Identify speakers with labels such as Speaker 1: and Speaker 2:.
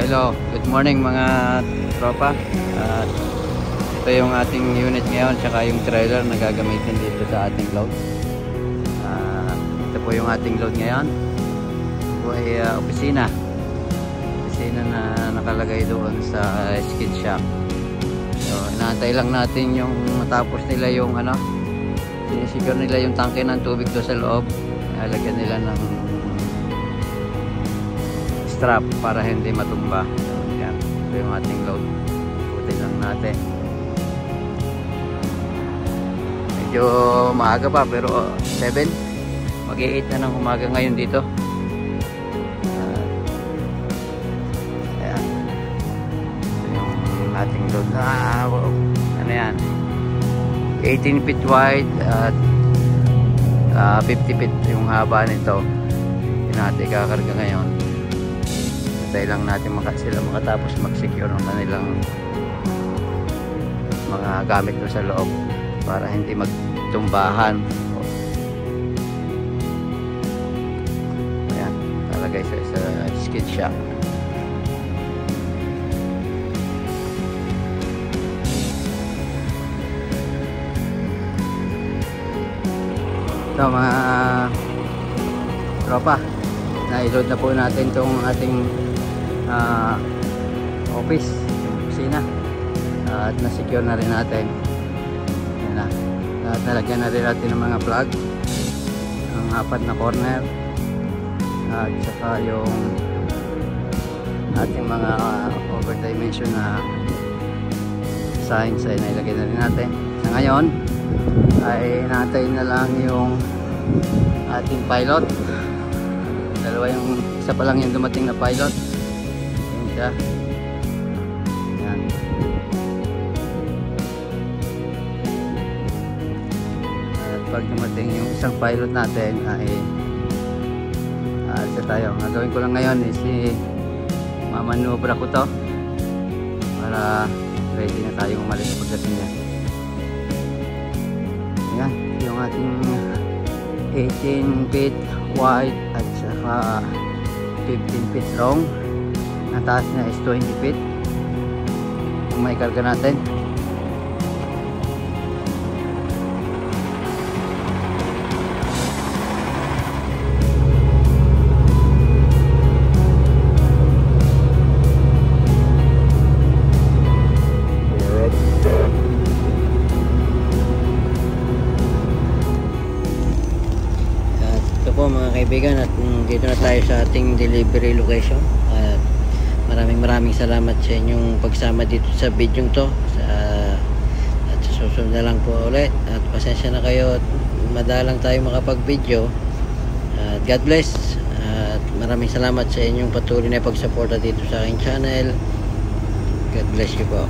Speaker 1: Hello, good morning mga tropa. At ito yung ating unit ngayon, tsaka yung trailer na gagamitin dito sa ating load. Ito po yung ating load ngayon. Ito po ay opisina na nakalagay doon sa skid shop. So inaantay lang natin yung matapos nila yung sinisecure nila yung tangke ng tubig doon sa loob. Ilalagyan nila ng strap para hindi matumba. Yan, ito yung ating load. Putin lang natin. Medyo maaga pa pero 7 mag-8 na ng umaga ngayon dito. Ayan, ito yung ating load na ano yan, 18 feet wide at 50 feet yung haba nito. Hindi natin kakarga ngayon. Hintay lang natin sila makatapos mag-secure ng kanilang mga gamit doon sa loob para hindi magtumbahan. Ayan, talagay sa skid shop. Ito mga tropa, na-load na po natin itong ating office, opisina, at na-secure na rin natin. Yan na. At nalagyan na rin natin ng mga plug, ang 4 na corner, at saka yung ating mga over dimension na signs ay nailagay na rin natin. Sa ngayon ay naantay na lang yung ating pilot. Dalawa yung, isa pa lang yung dumating na pilot. Yan siya. Yan. At pag dumating yung isang pilot natin ay aalsa tayo. Ang gagawin ko lang ngayon is mamanubra ko to para ready na tayong umalis pagdating niya. Yan, yung ating 18 feet wide at saka 15 feet long. Ang taas niya is 20 feet. Yung may karga natin.
Speaker 2: Mga kaibigan, at dito na tayo sa ating delivery location. At maraming salamat sa inyong pagsama dito sa video to. At sa susunod na lang po ulit, at pasensya na kayo at madalang tayo makapag video. At God bless, at maraming salamat sa inyong patuloy na pagsuporta dito sa aking channel. God bless you po.